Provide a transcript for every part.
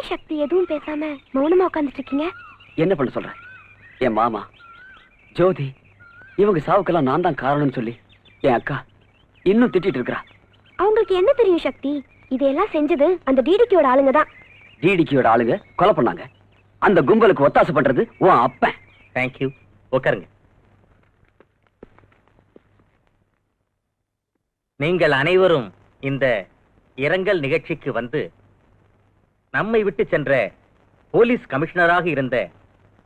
ஏன் சக்தி எதுவும் பேசாம மௌனமா உட்கார்ந்துட்டு இருக்கீங்க? என்ன பண்ண சொல்ற? என் மாமா ஜோதி இவங்க சாவுக்கெல்லாம் நான் தான் காரணம்னு சொல்லி என் அக்கா இன்னும் திட்டிட்டு இருக்கா. அவங்களுக்கு என்ன தெரியும் சக்தி? இதெல்லாம் செஞ்சது அந்த டிடிக்கியோட ஆளுங்க தான். டிடிக்கியோட ஆளுங்க கொலை பண்ணாங்க. அந்த கும்பலுக்கு ஒத்தாசை பண்றது உன் அப்பன். தேங்க்யூ. உட்காருங்க. நீங்கள் அனைவரும் இந்த இரங்கல் நிகழ்ச்சிக்கு வந்து நம்மை விட்டு சென்ற போலீஸ் கமிஷனராக இருந்த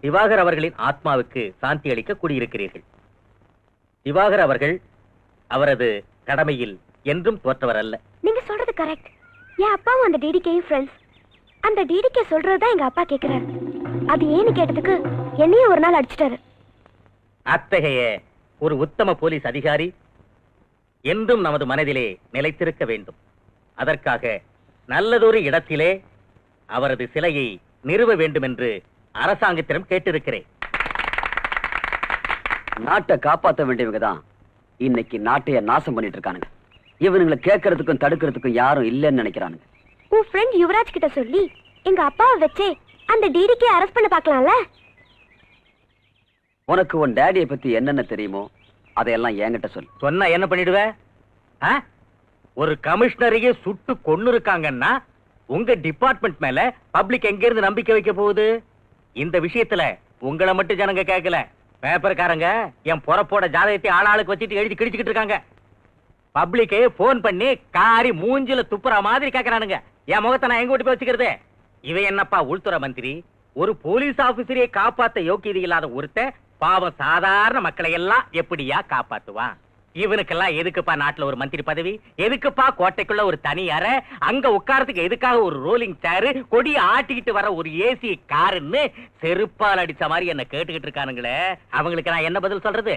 திவாகர் அவர்களின் ஆத்மாவுக்கு சாந்தி அளிக்க கூடியிருக்கிறீர்கள். திவாகர் அவர்கள் அவரது கடமையில் என்றும் தோற்றவர் அல்ல. நீங்க சொல்றது கரெக்ட். என் அப்பாவும் அந்த டிடிகேயும் ஃப்ரெண்ட்ஸ். அந்த டிடிகே சொல்றதுதான் எங்க அப்பா கேக்குறாரு. அது ஏன்னு கேட்டதுக்கு என்னையும் ஒரு நாள் அடிச்சிட்டாரு. அத்தகைய ஒரு உத்தம போலீஸ் அதிகாரி என்றும் நமது மனதிலே நிலைத்திருக்க வேண்டும். அதற்காக நல்லதொரு இடத்திலே அவரது சிலையை நிறுவ வேண்டும் என்று அரசாங்கத்திடம் கேட்டிருக்கிறேன். நாட்டை காப்பாற்ற வேண்டியவங்க தான் இன்னைக்கு நாட்டைய நாசம் பண்ணிட்டு இருக்கானுங்க. இவனுங்களை கேட்கறதுக்கும் தடுக்கிறதுக்கும் யாரும் இல்லைன்னு நினைக்கிறானுங்க. உன் ஃப்ரெண்ட் யுவராஜ் கிட்ட சொல்லி எங்க அப்பாவை வச்சே அந்த டிடிகே அரெஸ்ட் பண்ண பார்க்கலாம்ல? உனக்கு உன் டேடியை பத்தி என்னென்ன தெரியுமோ அதையெல்லாம் என்கிட்ட சொல்லு. சொன்னா என்ன பண்ணிடுவ? ஒரு கமிஷனரையே சுட்டு கொன்னு இருக்காங்கன்னா உங்க டிபார்ட்மெண்ட் மேல பப்ளிக் எங்க இருந்து நம்பிக்கை வைக்க போகுது? இந்த விஷயத்துல உங்களை மட்டும் ஜனங்க கேட்கல, பேப்பர்காரங்க என் பொறப்போட ஜாதகத்தை ஆளாளுக்கு வச்சுட்டு எழுதி கிழிச்சுக்கிட்டு இருக்காங்க. பப்ளிக்கே போன் பண்ணி காரி மூஞ்சில துப்புற மாதிரி கேட்கறானுங்க. என் முகத்தை நான் எங்க ஓட்டு போய் வச்சுக்கிறது? இவன் என்னப்பா உள்துறை மந்திரி? ஒரு போலீஸ் ஆபீசரையே காப்பாத்த யோக்கியது இல்லாத ஒருத்த பாவம் சாதாரண மக்களை எல்லாம் எப்படியா காப்பாத்துவான்? இவனுக்கெல்லாம் எதுக்குப்பா நாட்டுல ஒரு மந்திரி பதவி? எதுக்குப்பா கோட்டைக்குள்ள ஒரு தனி அறை? அங்க உட்காரத்துக்கு எதுக்காக ஒரு ரோலிங் சேரு? கொடி ஆட்டிக்கிட்டு வர ஒரு ஏசி காருன்னு செருப்பால் அடிச்ச மாதிரி என்ன கேட்டுக்கிட்டு இருக்கானுங்களே, அவங்களுக்கு நான் என்ன பதில் சொல்றது?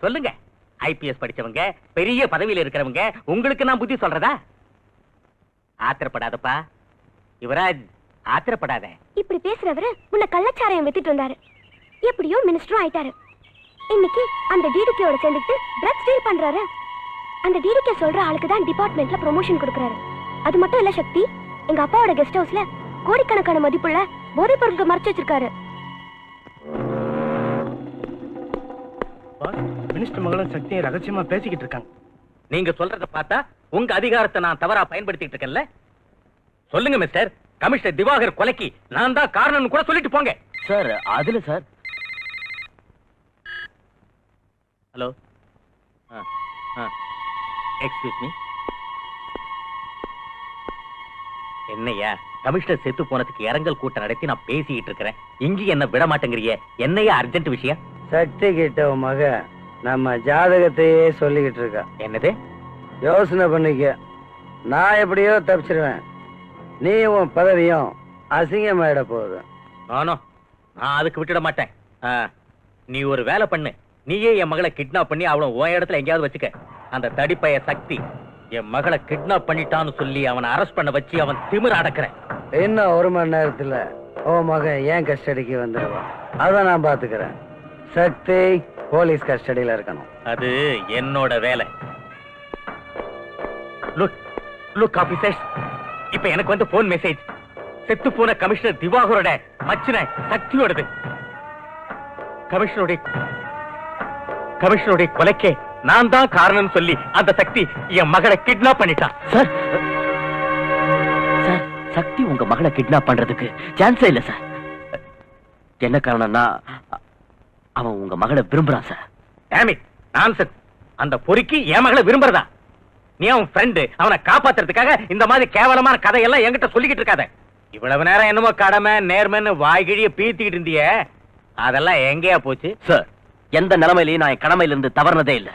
சொல்லுங்க. ஐபிஎஸ் படிச்சவங்க, பெரிய பதவியில இருக்கிறவங்க, உங்களுக்கு நான் புத்தி சொல்றதா? ஆத்திரப்படாதப்பா யுவராஜ், ஆத்திரப்படாத. இப்படி பேசுறவரு முன்ன கள்ளச்சாராயம் வித்துட்டு வந்தாரு. எப்படியோ மினிஸ்டரும் ஆயிட்டாரு. இன்னைக்கு அந்த டிடிகேயோட சேர்ந்துட்டு ட்ரக்ஸ் டீல் பண்றாரு. அந்த டிடிகே சொல்ற ஆளுக்கு தான் டிபார்ட்மெண்ட்ல ப்ரமோஷன் கொடுக்கறாரு. அது மட்டும் இல்ல சக்தி, எங்க அப்பாவோட கெஸ்ட் ஹவுஸ்ல கோடிக்கணக்கான மதிப்புள்ள போதைப் பொருட்கள் மறைச்சு வச்சிருக்காரு. மினிஸ்டர் மகளும் சக்தியும் ரகசியமா பேசிக்கிட்டு இருக்காங்க. நீங்க சொல்றத பார்த்தா உங்க அதிகாரத்தை நான் தவறா பயன்படுத்திட்டு இருக்கேன்ல? சொல்லுங்க மிஸ்டர், கமிஷனர் திவாகர் கொலைக்கு நான் தான் காரணம்னு கூட சொல்லிட்டு போங்க. சார் அதுல சார். Hello, excuse me. என்னையா கமிஷனர் செத்து போனதுக்கு இரங்கல் கூட்டம் நடத்தி நான் பேசிக்கிட்டு இருக்கிறேன். இங்க என்ன விட மாட்டேங்கிறிய? என்னையா அர்ஜென்ட் விஷயம்? சக்தி கிட்ட மக நம்ம ஜாதகத்தையே சொல்லிக்கிட்டு இருக்கா. என்னது? யோசனை பண்ணிக்க. நான் எப்படியோ தப்பிச்சிருவேன், நீ உன் பதவியும் அசிங்கமாயிட போகுது. நானும் நான் அதுக்கு விட்டுட மாட்டேன். நீ ஒரு வேலை பண்ணு, நீயே என் மகளை கிட்னாப் பண்ணி அவளை உன் இடத்துல எங்கேயாவது வச்சுக்க. அந்த தடிப்பைய சக்தி என் மகளை கிட்னாப் பண்ணிட்டான்னு சொல்லி அவனை அரெஸ்ட் பண்ண வச்சு அவன் திமிர அடக்குறேன். இன்னும் 1 மணி நேரத்துல உன் மகன் ஏன் கஸ்டடிக்கு வந்துடுவான். அதை நான் பாத்துக்கிறேன். சக்தி போலீஸ் கஸ்டடியில இருக்கணும். அது என்னோட வேலை. லுக் ஆபீசர்ஸ், இப்ப எனக்கு வந்து போன் மெசேஜ். செத்து போன கமிஷனர் திவாகரோட மச்சின சக்தியோடது. கமிஷனருடைய கொலைக்கே நான் தான் காரணம் சொல்லி அந்த சக்தி என் மகளை கிட்னாப் பண்ணிட்டான். சார் சார், சக்தி உங்க மகளை கிட்னாப் பண்றதுக்கு சான்ஸே இல்ல சார். என்ன காரணம்னா அவன் உங்க மகளை விரும்புறான் சார். நான்சென்ஸ். அந்த பொறுக்கி என் மகளை விரும்புறதா? நீ அவன் ஃப்ரெண்டு, அவனை காப்பாத்துறதுக்காக இந்த மாதிரி கேவலமான கதையெல்லாம் என்கிட்ட சொல்லிக்கிட்டு இருக்காத. இவ்வளவு நேரம் என்னமோ கடமை நேர்மைன்னு வாய்கிழிய பீத்திக்கிட்டு இருந்தியே, அதெல்லாம் எங்கேயா போச்சு? சார், எந்த நிலைமையிலையும் நான் கடமையிலிருந்து தவறுனதே இல்ல.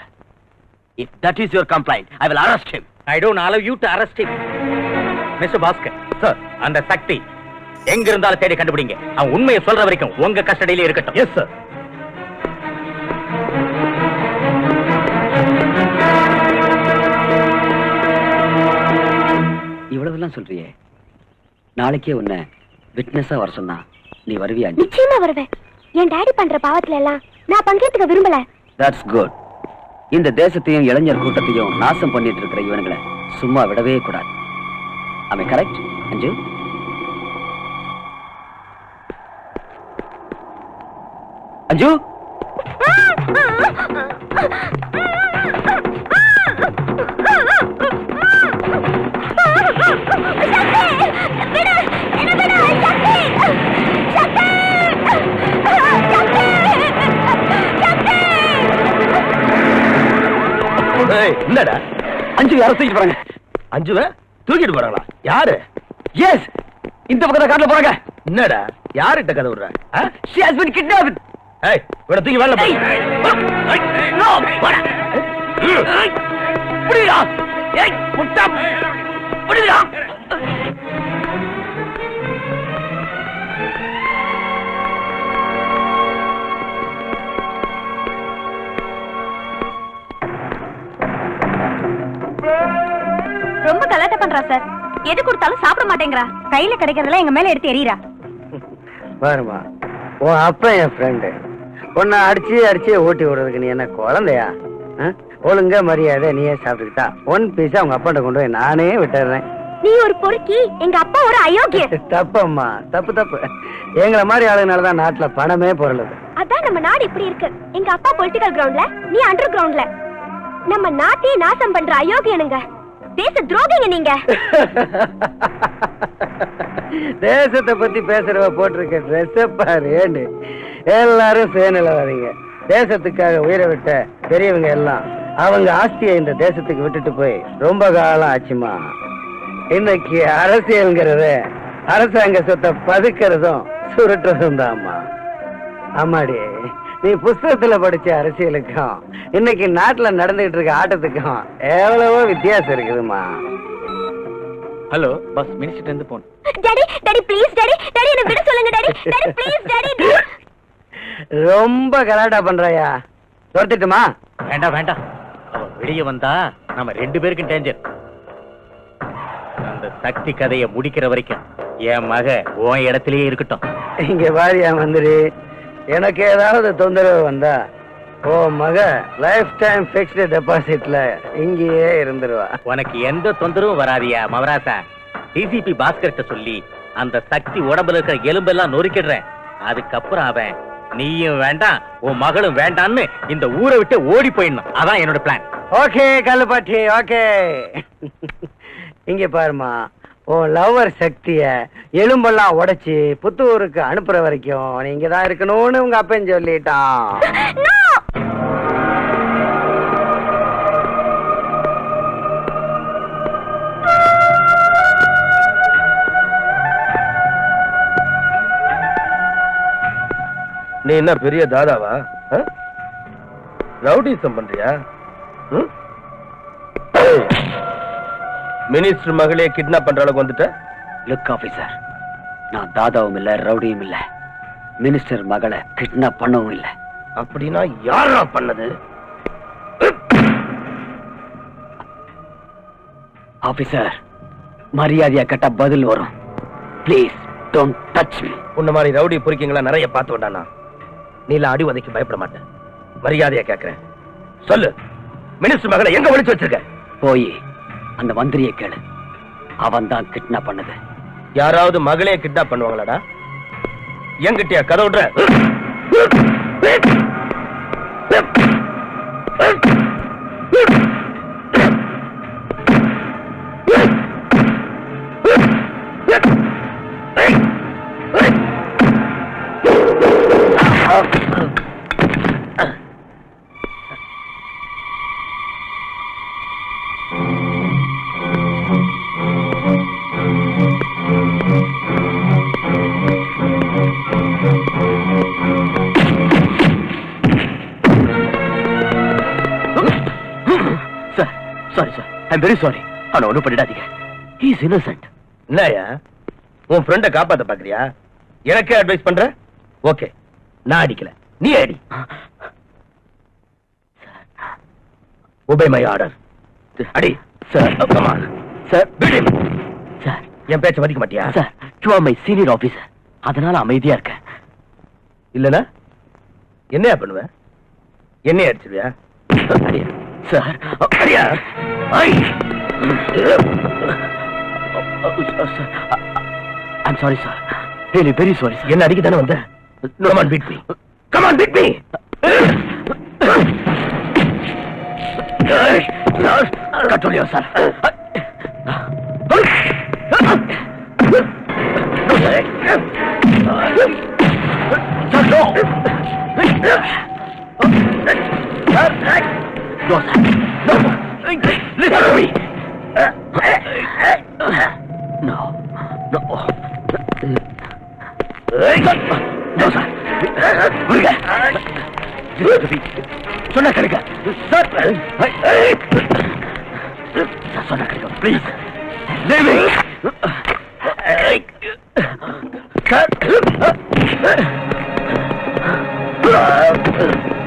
If that is your complaint, I will arrest him. I don't allow you to arrest him. Mr. Bhaskar, sir, அந்த சக்தி எங்க இருந்தாலும் தேடி கண்டுபிடிங்க. அவன் உண்மையை சொல்ற வரைக்கும் உங்க கஸ்டடியிலே இருக்கட்டும். Yes sir. இவ்வளவுலாம் சொல்றியே, நாளைக்கே உன்னை விட்னஸா வர சொன்னா நீ வருவியா? நிச்சயமா வருவேன். என் டாடி பண்ற பாவத்துல எல்லாம் நான் பங்கேற்றுக்க விரும்பல. That's good. இந்த தேசத்தையும் இளைஞர் கூட்டத்தையும் நாசம் பண்ணிட்டு இருக்கிற இவனுங்களை சும்மா விடவே கூடாது. Am I correct, Anju? அஞ்சு என்னடா அஞ்சு யாரை தூக்கிட்டு போறாங்க? அஞ்சுவ தூக்கிட்டு போறாங்களா? யாரு? எஸ், இந்த பக்கத்துல கார்ல போறாங்க. என்னடா யார்கிட்ட கதை விடுற? She has been kidnapped. ஏய், இவனை தூக்கி வேலை போடு. No, போடா. புடிடா. ஏய், முட்டா. புடிடா. ரொம்ப கலாட்டா பண்றா சார். எது கொடுத்தாலும் சாப்பிட மாட்டேங்கிறா. கையில கிடைக்கிறதெல்லாம் எங்க மேல எடுத்து எறியறா. பாருமா, உன் அப்பா என் ஃப்ரெண்டு. உன்னை அடிச்சு ஓட்டி விடுறதுக்கு நீ என்ன குழந்தையா? ஒழுங்கா மரியாதை நீயே சாப்பிட்டுக்கிட்டா ஒன் பீஸா உங்க அப்பாட்ட கொண்டு போய் நானே விட்டுறேன். நீ ஒரு பொறுக்கி, எங்க அப்பா ஒரு அயோக்கிய. தப்பம்மா, தப்பு. எங்களை மாதிரி ஆளுங்கனாலதான் நாட்டுல பணமே பொருளுது. அதான் நம்ம நாடு இப்படி இருக்கு. எங்க அப்பா பொலிட்டிக்கல் கிரவுண்ட்ல, நீ அண்டர் கிரவுண்ட்ல. நம்ம நாட்டையே நாசம் பண்ற அயோக்கியனுங்க. தேச துரோகிங்க நீங்க. தேசத்தை பத்தி பேசுறவ போட்டிருக்க ட்ரெஸ் பாரு. எல்லாரும் சேனல வரீங்க. தேசத்துக்காக உயிரை விட்ட பெரியவங்க எல்லாம் அவங்க ஆஸ்தியை இந்த தேசத்துக்கு விட்டுட்டு போய் ரொம்ப காலம் ஆச்சுமா. இன்னைக்கு அரசியல்ங்கிறது அரசாங்க சொத்தை பதுக்கிறதும் சுருட்டுறதும் தான்மா. ஆமாடி, நீ புஸ்தகத்துல படிச்ச அரசியலுக்கும் இன்னைக்கு நாட்டுல நடந்துகிட்டு இருக்க ஆட்டத்துக்கும் எவ்வளவோ வித்தியாசம் இருக்குதுமா. ஹலோ பஸ், மினிஸ்டர் இருந்து போன். டாடி ப்ளீஸ் டாடி என்ன விட சொல்லுங்க டாடி ப்ளீஸ் டாடி. ரொம்ப கலாட்டா பண்றாயா? துரத்திட்டுமா? வேண்டாம், அவ வெளியே வந்தா நம்ம 2 பேருக்கும் டேஞ்சர். அந்த சக்தி கதையை முடிக்கிற வரைக்கும் என் மக உன் இடத்திலேயே இருக்கட்டும். இங்க வாரியா மந்திரி, எனக்கு ஏதாவது தொந்தரவு வந்தா ஓ மக லைஃப் டைம் பிக்ஸ்டு டெபாசிட்ல இங்கேயே இருந்துருவா. உனக்கு எந்த தொந்தரவும் வராதியா மவராசா. டிசிபி பாஸ்கர்ட்ட சொல்லி அந்த சக்தி உடம்புல இருக்கிற எலும்பெல்லாம் நொறுக்கிடுறேன். அதுக்கப்புறம் அவன் நீயும் வேண்டாம் உன் மகளும் வேண்டான்னு இந்த ஊரை விட்டு ஓடி போயிடணும். அதான் என்னோட பிளான். Okay கல்லுப்பாட்டி, okay. இங்க பாருமா, உன் லவ்வர் சக்திய எலும்பெல்லாம் உடைச்சு புத்தூருக்கு அனுப்புற வரைக்கும் நீங்க தான் இருக்கணும்னு உங்க அப்பன் சொல்லிட்டான். நீ என்ன பெரிய தாதாவா? ரவுடிசம் பண்றியா? மினிஸ்டர் மகளே கிட்னாப் பண்ற அளவுக்கு வந்துட்ட? லுக் ஆபீசர், நான் தாதாவும் இல்ல ரவுடியும் இல்ல. மினிஸ்டர் மகளை கிட்னாப் பண்ணவும் இல்ல. அப்படின்னா யாரா பண்ணது? ஆபீசர், மரியாதையா கேட்டா பதில் வரும். Please don't touch me. உன்ன மாதிரி ரவுடி பொறுக்கிங்களா நிறைய பார்த்து விட்டானா? நீல அடி உதைக்கு பயப்பட மாட்டேன். மரியாதையா கேட்கிறேன், சொல்லு, மினிஸ்டர் மகளை எங்க ஒளிச்சு வச்சிருக்க? போய் அந்த மந்திரியை கேளு. அவன் தான் கிட்னாப் பண்ணது. யாராவது மகளே கிட்னாப் பண்ணுவாங்களாடா? என்கிட்டயா கதை விடுற? Sorry sir, I'm very sorry. அவனை ஒண்ணும் பண்ணிடாதீங்க. He is innocent. என்னயா உன் ஃப்ரெண்ட காப்பாத்த பாக்குறியா? எனக்கே அட்வைஸ் பண்ற? ஓகே, நான் அடிக்கல, நீ அடி. obey my order. அடி sir. come on sir, sir என் பேச்ச மதிக்க மாட்டியா? Sir, you are my senior officer. அதனால அமைதியா இருக்கேன். இல்லனா என்னையா பண்ணுவ? என்னைய அடிச்சிருவியா? அடியா சார், அடியா. ஐ I'm sorry sir. Really very sorry sir. என்ன அடிக்க தானே வந்த? come on beat me. Come on, beat me. Control yourself. Sir, no. No, sir. No. Listen to me. No. No. No, sir. சொன்னா கிடைக்க சார் சொன்னா கிடைக்கும் please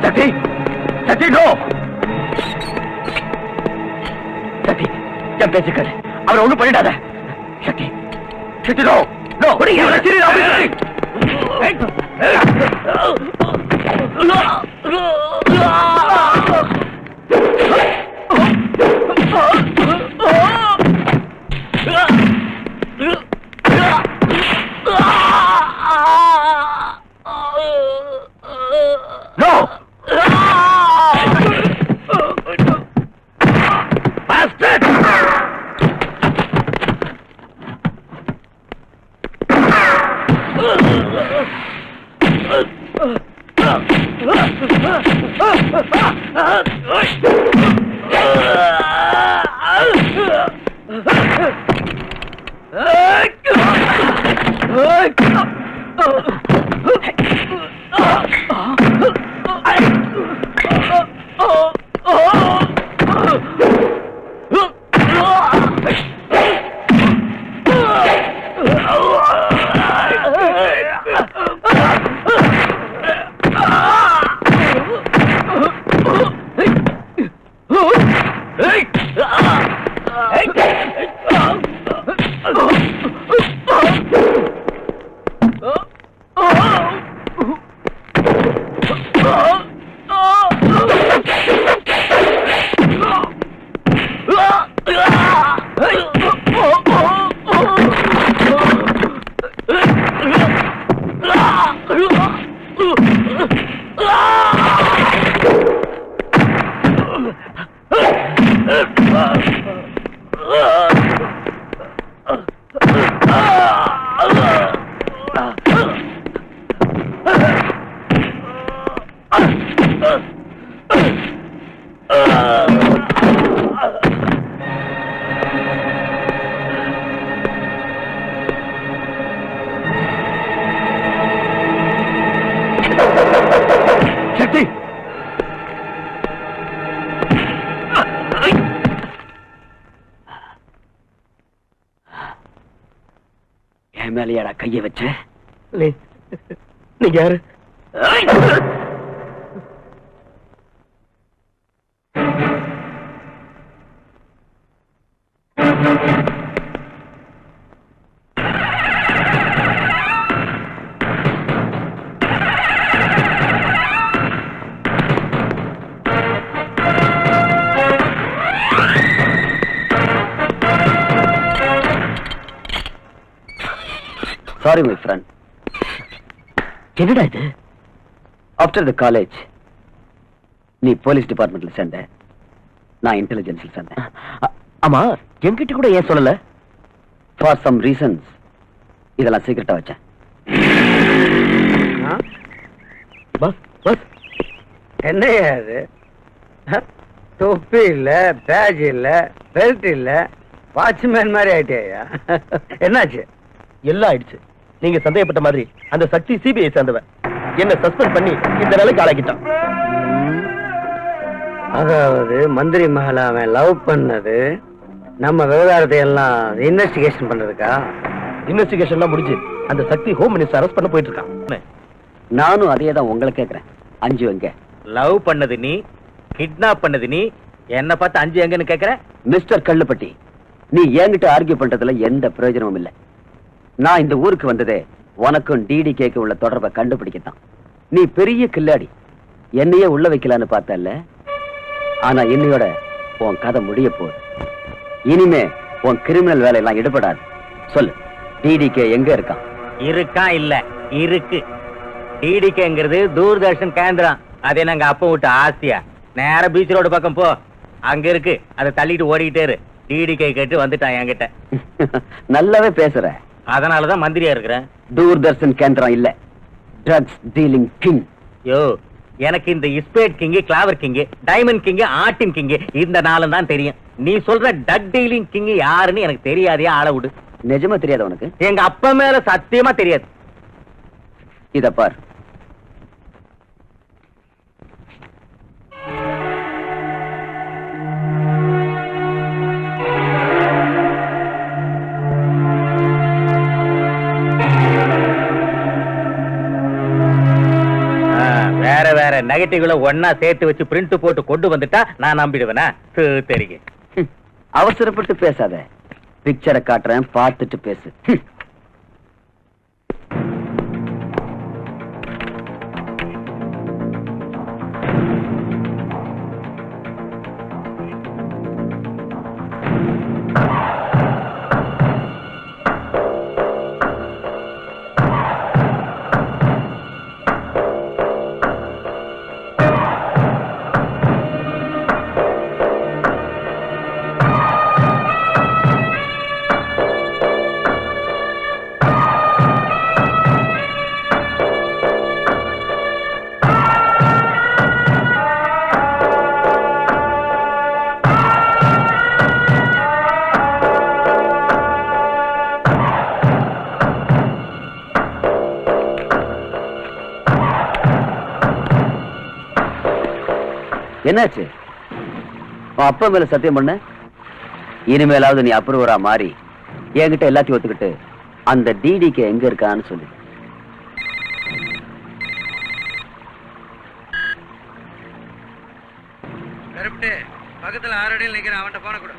Sakthi Sakthi no சக்தி என் பேச்சுக்காரு அவரை ஒண்ணும் பண்ணிடாத சக்தி சக்தி நோ நோ மேலையாடா கைய வச்ச நீங்க யாரு Sorry, my friend. என்னடா இது? After the college, நீ போலீஸ் டிபார்ட்மெண்ட்ல சேர்ந்த, நான் இன்டெலிஜென்ஸ்ல சேர்ந்தேன். ஆமா, என்கிட்ட கூட ஏன் சொல்லல? For some reasons, இதெல்லாம் சீக்கிரட்டா வச்சேன். பஸ் என்னையா அது? தொப்பி இல்ல, பேஜ் இல்ல, பெல்ட் இல்ல, வாட்ச்மேன் மாதிரி ஆயிட்டேயா? என்னாச்சு? எல்லாம் ஆயிடுச்சு. நீங்க சந்தேகப்பட்ட மாதிரி அந்த சக்தி சிபிஐ சேர்ந்தவன் என்ன சஸ்பெண்ட் பண்ணி இந்த நிலைக்கு ஆளாக்கிட்டான். அதாவது மந்திரி மகளை அவன் லவ் பண்ணது நம்ம விவகாரத்தை எல்லாம் இன்வெஸ்டிகேஷன் பண்றதுக்கா? இன்வெஸ்டிகேஷன்லாம் முடிஞ்சு அந்த சக்தி ஹோம் மினிஸ்டர் அரெஸ்ட் பண்ண போயிட்டு இருக்கான். நானும் அதே தான் உங்களை கேட்கிறேன். அஞ்சு எங்க? லவ் பண்ணது நீ, கிட்னாப் பண்ணது நீ, என்ன பார்த்து அஞ்சு எங்கன்னு கேக்குற? மிஸ்டர் கள்ளுப்பட்டி, நீ என்கிட்ட ஆர்கியூ பண்றதுல எந்த பிரயோஜனமும் இல்லை. நான் இந்த ஊருக்கு வந்ததே உனக்கும் டிடிகேக்கு உள்ள தொடர்பை கண்டுபிடிக்கத்தான். நீ பெரிய கில்லாடி, என்னையே உள்ள வைக்கலான்னு பார்த்தல்ல. ஆனா என்னையோட உன் கதை முடிய போகுது. இனிமே உன் கிரிமினல் வேலையெல்லாம் ஈடுபடாது. சொல்லு, டிடிகே எங்க இருக்கான்? இருக்கா இல்ல? இருக்கு. டிடிகேங்கிறது தூர்தர்ஷன் கேந்திரம். அது நாங்க அப்ப விட்டு ஆசையா நேர பீச் ரோடு பக்கம் போ, அங்க இருக்கு. அதை தள்ளிட்டு ஓடிக்கிட்டே இரு. டிடிகே கேட்டு வந்துட்டான் என்கிட்ட. நல்லாவே பேசுற. அதனாலதான் மந்திரியா இருக்கிறேன். தூர்தர்ஷன் கேந்திரம் இல்ல, ட்ரக்ஸ் டீலிங் கிங். யோ, எனக்கு இந்த இஸ்பேட் கிங், கிளாவர் கிங், டைமண்ட் கிங், ஆட்டின் கிங் இந்த நாளும் தான் தெரியும். நீ சொல்ற டக் டீலிங் கிங் யாருன்னு எனக்கு தெரியாதே. ஆள விடு. நிஜமா தெரியாது உனக்கு? எங்க அப்பா மேல சத்தியமா தெரியாது. இத பார், வேற வேற நெகட்டிவ்ல ஒன்னா சேர்த்து வச்சு பிரிண்ட் போட்டு கொண்டு வந்துட்டா நான் நம்பிடுவேனா? தெரியும். அவசரப்பட்டு பேசாத. பிக்சரை காட்டுறேன், பார்த்துட்டு பேசு. என்னாச்சு? அப்பா மேல சத்தியம் பண்ண. இனிமேலாவது நீ அப்ரூவரா மாறி என்கிட்ட எல்லாத்தையும் ஒத்துக்கிட்டு அந்த டிடிக்கு எங்க இருக்கான்னு சொல்லு. பக்கத்துல 6 அடியில் நிக்கிறேன், அவன்கிட்ட போன கூட.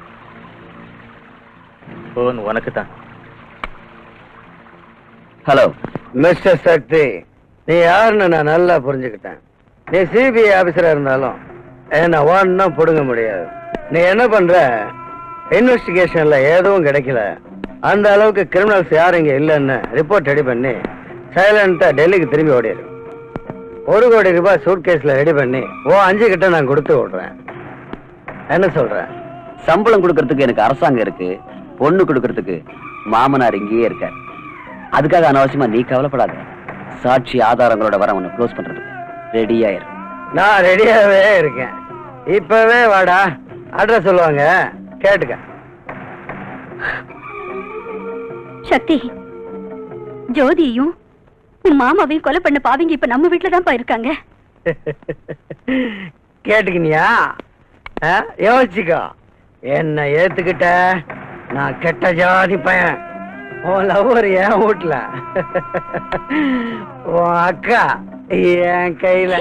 போன் உனக்கு தான். ஹலோ மிஸ்டர் சக்தி, நீ யாருன்னு நான் நல்லா புரிஞ்சுக்கிட்டேன். நீ சிபிஐ ஆபீசரா இருந்தாலும் என்ன ஒன்னும் புடுங்க முடியாது. நீ என்ன பண்ற? இன்வெஸ்டிகேஷன்ல எதுவும் கிடைக்கல, அந்த அளவுக்கு கிரிமினல்ஸ் யாரும் இங்க இல்லைன்னு ரிப்போர்ட் ரெடி பண்ணி சைலண்டா டெல்லிக்கு திரும்பி ஓடிடு. 1 கோடி ரூபாய் சூட்கேஸ்ல ரெடி பண்ணி 5 கிட்ட நான் கொடுத்து விடுறேன். என்ன சொல்ற? சம்பளம் கொடுக்கறதுக்கு எனக்கு அரசாங்கம் இருக்கு, பொண்ணு கொடுக்கறதுக்கு மாமனார் இங்கேயே இருக்கார். அதுக்காக அனாவசியமா நீ கவலைப்படாத. சாட்சி ஆதாரங்களோட வர உன்னை க்ளோஸ் பண்றதுக்கு ரெடியாயிரு. நான் ரெடியாவே இருக்கேன். இப்பவே வாடா, அட்ரஸ் சொல்லுவாங்க, கேட்டுக்க. சக்தி, ஜோதியும் உன் மாமாவையும் கொலை பண்ண பாவிங்க இப்ப நம்ம வீட்டுல தான் இருக்காங்க. கேட்டுக்கினியா? யோசிச்சுக்கோ. என்ன ஏத்துக்கிட்ட? நான் கெட்ட ஜாதி பையன். உன் லவ்வர் என் வீட்டுல, உன் அக்கா என் கையில.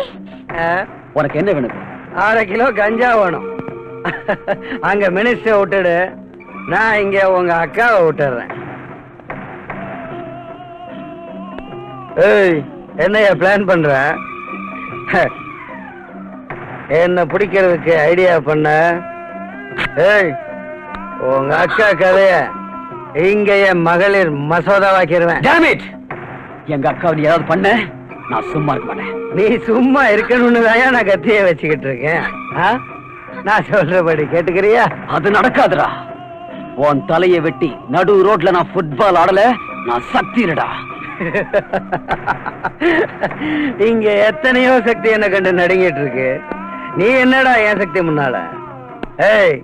உனக்கு என்ன வேணும்? 1/2 கிலோ கஞ்சா வேணும். அங்க மினிஸ்டர் விட்டுடு, நான் இங்க உங்க அக்காவை விட்டுறேன். ஏய், என்னையா பிளான் பண்ற? என்ன பிடிக்கிறதுக்கு ஐடியா பண்ண? ஏய், உங்க அக்கா கதைய இங்கேயே மகளிர் மசோதாவாக்கிடுவேன். டேமிட், எங்க அக்காவை நீ ஏதாவது பண்ண நான் சும்மா இருக்க மாட்டேன். நீ சும்மா இருக்கணும்னு தான் நான் கத்திய வச்சுக்கிட்டு இருக்கேன். நான் சொல்றபடி கேட்டுக்கிறியா? அது நடக்காதுடா. உன் தலையை வெட்டி நடு ரோட்ல நான் ஃபுட்பால் ஆடல, நான் சக்தி இல்லடா. இங்க எத்தனையோ சக்தி என்ன கண்டு நடுங்கிட்டு இருக்கு. நீ என்னடா என் சக்தி முன்னால? ஏய்,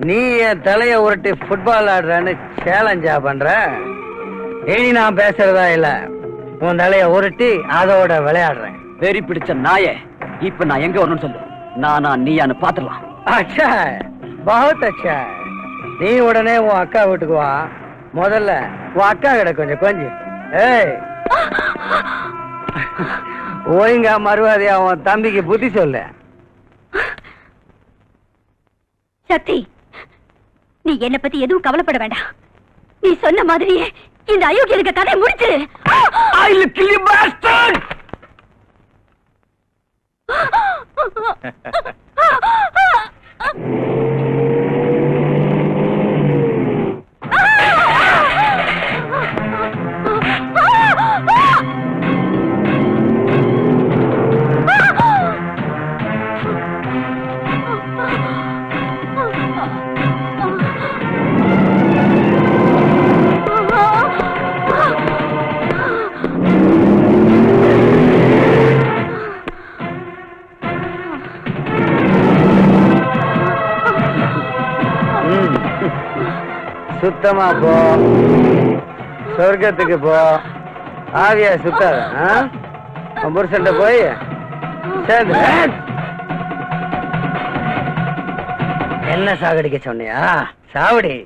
நீ என் தலைய உருட்டி ஃபுட்பால் ஆடுறன்னு சேலஞ்சா பண்ற? இனி நான் பேசுறதா இல்ல, உன் தலைய உருட்டி அதோட விளையாடுறேன். வெறி பிடிச்ச நாயே, இப்ப நான் எங்க வரணும்னு சொல்லு. நானா நீயான்னு பாத்துடலாம். அச்சா, பஹுத் அச்சா. நீ உடனே உன் அக்கா வீட்டுக்கு வா. முதல்ல உன் அக்கா கிட்ட கொஞ்சம். ஏய், ஒழுங்கா மறுவாதியா உன் தம்பிக்கு புத்தி சொல்லு. சக்தி, நீ என்ன பத்தி எதுவும் கவலைப்பட வேண்டாம். நீ சொன்ன மாதிரியே இந்த அயோக்கியனுக்கு கதை முடிச்சு. I will kill you, bastard! சுத்தமா போ, சொர்க்கத்துக்கு போ. ஆவியா சுத்தாத. உன் புருஷன்ட்ட போய் சேர்ந்து. என்ன சாகடிக்க சொன்னியா? சாவடி.